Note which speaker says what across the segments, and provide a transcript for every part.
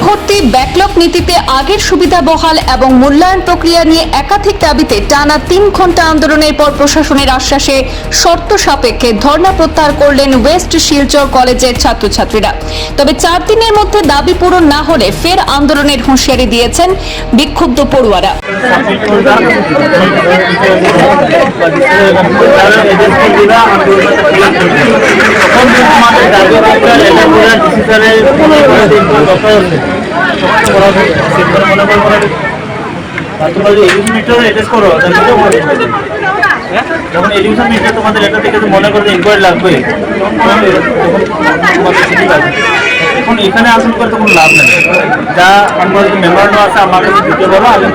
Speaker 1: ভর্তি ব্যাকলগ নীতিতে আগের সুবিধা বহাল এবং মূল্যায়ন প্রক্রিয়া নিয়ে একাধিক দাবিতে টানা 3 ঘন্টা আন্দোলনের পর প্রশাসনের আশ্বাসে শর্ত সাপেক্ষে ধর্ণা প্রত্যাহার করলেন ওয়েস্ট শিলচর কলেজের ছাত্রছাত্রীরা। তবে 4 দিনের মধ্যে দাবি পূরণ না হলে ফের আন্দোলনের হুঁশিয়ারি দিয়েছেন বিক্ষুব্ধ পড়ুয়ারা।
Speaker 2: যখন এডুকেশন মিনিস্টার তোমাদের এটা থেকে মনে করো ইনকোয়ারি লাগবে, এখন এখানে আসল করে তো কোনো লাভ নেই। যা আমার মেমোরান্ডাম আছে আমার কাছে দিতে বলো, আমি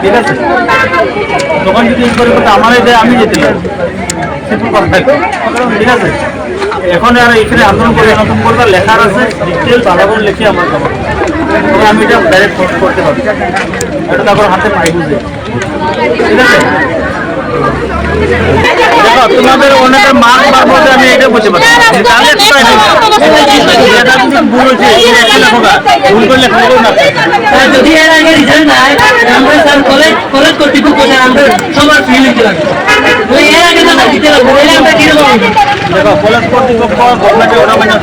Speaker 2: ঠিক আছে। তখন যদি ইনকোয়ারি করতে আমার দেয় আমি যেতে পারি, সিম্পল কথা থাকবে, ঠিক আছে। এখন আর এখানে আন্দোলন করে নতুন করবে লেখার আছে ডিটেল ভালো করে লিখে আমার খবর, তবে আমি এটা ডাইরেক্ট পোস্ট করতে পারি, এটা তারপর হাতে পাই বুঝে, ঠিক আছে। দেখো তোমাদের অনেকের মার্ক বাড়বো আমি এটা বুঝতে পারছি, ভুল হয়েছে ভুল করলে খবর না।
Speaker 3: যদি এর আগে রিজাল্ট না আমরা স্যার কলেজ কর্তৃপক্ষ আমরা সবার ফ্রি লিখতে লাগবে, এর আগে না দিতে লাগবে, আমরা কিরকম
Speaker 2: দেখো কলেজ কর্তৃপক্ষ গভর্নমেন্টে ওরা মানে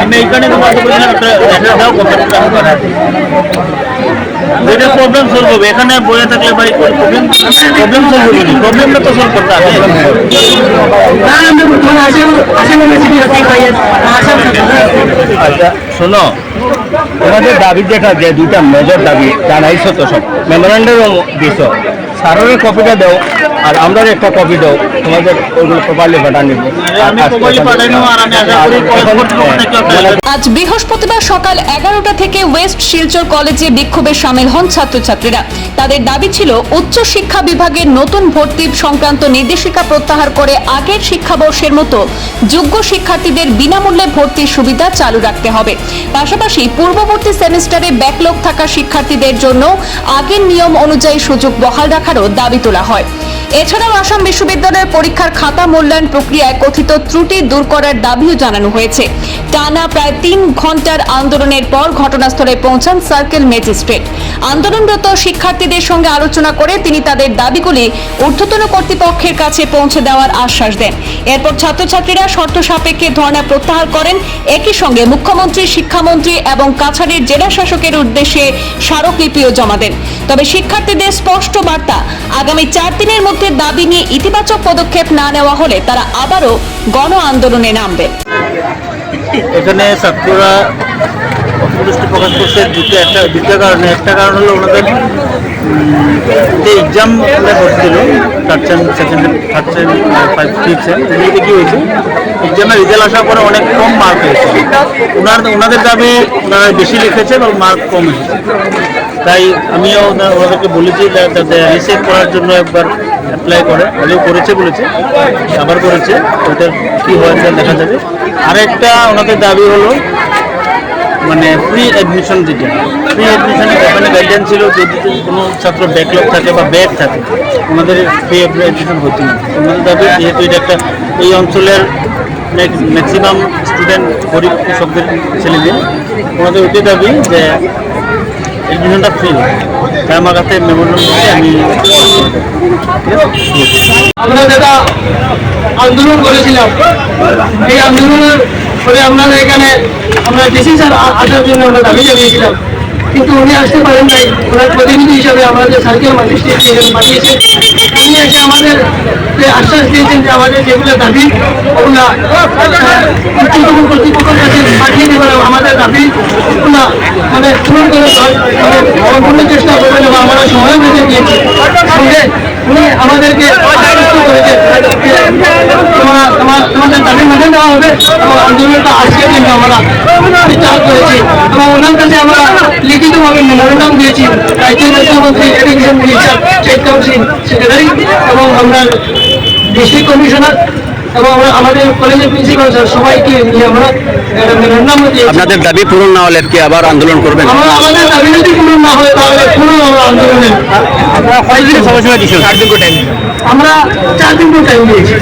Speaker 2: আমি এইখানে তোমার দাও গভর্নমেন্ট যেটা প্রবলেম সলভ হবে। এখানে বলে থাকলে ভাই প্রবলেম সলভ হবে, প্রবলেমটা তো সলভ করতে হবে। আচ্ছা শোনো, তোমাদের দাবি যেটা যে দুইটা মেজর দাবি জানাইছো তো, সব মেমোরান্ডামও দিছো, স্যারের কপিটা দাও আর আমরা একটা কপি দাও, তোমাদের ওইগুলো প্রপারলি পাঠান নিব।
Speaker 1: আজ বৃহস্পতিবার সকাল 11টা থেকে ওয়েস্ট শিলচর কলেজে বিক্ষোভে সামিল হন ছাত্রছাত্রীরা। তাদের দাবি ছিল উচ্চ শিক্ষা বিভাগের নতুন ভর্তি সংক্রান্ত নির্দেশিকা প্রত্যাহার করে আগের শিক্ষাবর্ষের মতো যোগ্য শিক্ষার্থীদের বিনামূল্যে ভর্তির সুবিধা চালু রাখতে হবে। পাশাপাশি পূর্ববর্তী সেমিস্টারে ব্যাকলগ থাকা শিক্ষার্থীদের জন্য আগের নিয়ম অনুযায়ী সুযোগ বহাল রাখারও দাবি তোলা হয়। এছাড়াও আসাম বিশ্ববিদ্যালয়ের পরীক্ষার খাতা মূল্যায়ন প্রক্রিয়ায় কথিত ত্রুটি দূর করার দাবিও জানানো হয়েছে। টানা প্রায় 3 ঘন্টার আন্দোলনের পর ঘটনাস্থলে পৌঁছান সার্কেল ম্যাজিস্ট্রেট। আন্দোলনরত শিক্ষার্থীদের সঙ্গে আলোচনা করে তিনি তাদের দাবিগুলি ঊর্ধ্বতন কর্তৃপক্ষের কাছে পৌঁছে দেওয়ার আশ্বাস দেন। এরপর ছাত্রছাত্রীরা শর্ত সাপেক্ষে ধর্ণা প্রত্যাহার করেন। একই সঙ্গে মুখ্যমন্ত্রী, শিক্ষামন্ত্রী এবং কাছাড়ের জেলা শাসকের উদ্দেশ্যে স্মারকলিপিও জমা দেন। তবে শিক্ষার্থীদের স্পষ্ট বার্তা, আগামী 4 দিনের মধ্যে দাবি নিয়ে ইতিবাচক পদক্ষেপ না নেওয়া হলে তারা আবারও গণ আন্দোলনে নামবে।
Speaker 2: এখানে ছাত্ররা অসন্তুষ্টি প্রকাশ করছে দুটো কারণে। একটা কারণ হলো ওনাদের যে এক্সাম হচ্ছিল third same, second same, third same, 5, 6 same, এগুলিতে কী হয়েছে, এক্সামের রেজাল্ট আসার পরে অনেক কম মার্ক হয়েছে। ওনাদের দাবি ওনারা বেশি লিখেছে এবং মার্ক কম এসেছে। তাই আমিও ওনাদেরকে বলেছি যাতে রিসেট করার জন্য একবার অ্যাপ্লাই করে, হলেও করেছে বলেছে, আবার করেছে, ওইটা কী হয় দেখা যাবে। আরেকটা ওনাদের দাবি হলো মানে ফ্রি অ্যাডমিশন, যেটা ফ্রি অ্যাডমিশনে ওখানে গাইডলাইন ছিল যদি কোনো ছাত্র ব্যাকলগ থাকে বা ব্যাক থাকে ওনাদের ফ্রি অ্যাডমিশন হচ্ছে না। ওনাদের দাবি যেহেতু এটা একটা এই অঞ্চলের ম্যাক্সিমাম স্টুডেন্ট গরিব কৃষকদের ছেলেদের, ওনাদের ওইটাই দাবি যে অ্যাডমিশনটা ফ্রি হয়। তাই আমার কাছে মেমোরান্ডাম দিয়ে আমি
Speaker 3: আমরা যেটা আন্দোলন করেছিলাম, এই আন্দোলনের পরে আপনারা এখানে আমরা ডিসি স্যার আসার জন্য আমরা দাবি জানিয়েছিলাম, কিন্তু উনি আসতে পারেন নাই। ওনার প্রতিনিধি হিসাবে আমাদের সার্কেল ম্যাজিস্ট্রেট পাঠিয়েছেন, উনি এসে আমাদের আশ্বাস দিয়েছেন যে আমাদের যেগুলো দাবি ওগুলা উচ্চতম কর্তৃপক্ষের কাছে পাঠিয়ে দেবেন, আমাদের দাবি ওগুলা মানে পূরণ করে সম্পূর্ণ চেষ্টা করবেন এবং আমরা সময় বেঁধে দিয়েছি। সঙ্গে উনি আমাদেরকে আশ্বস্ত করেছেন তোমাদের দাবি মেনে নেওয়া হবে এবং আন্দোলনটা আজকের দিন আমরা চাল করেছি এবং ওনার কাছে আমরা লিখিতভাবে মেমোরান্ডাম দিয়েছি রাজ্যের মুখ্যমন্ত্রী, education minister, state council secretary এবং আমরা ডিস্ট্রিক্ট কমিশনার এবং আমাদের কলেজের প্রিন্সিপাল স্যার সবাইকে নিয়ে আমরা একটা মেমোরান্ডাম দিয়েছি।
Speaker 2: আপনাদের দাবি পূরণ না হলে কি আবার আন্দোলন করবেন?
Speaker 3: আমাদের দাবি যদি পূরণ না হয় তাহলে পুরো আমরা আন্দোলনে
Speaker 2: আমরা 5 দিনের সময় দিয়েছি, 4 দিন টাইম,
Speaker 3: আমরা 4 দিন টাইম দিয়েছি।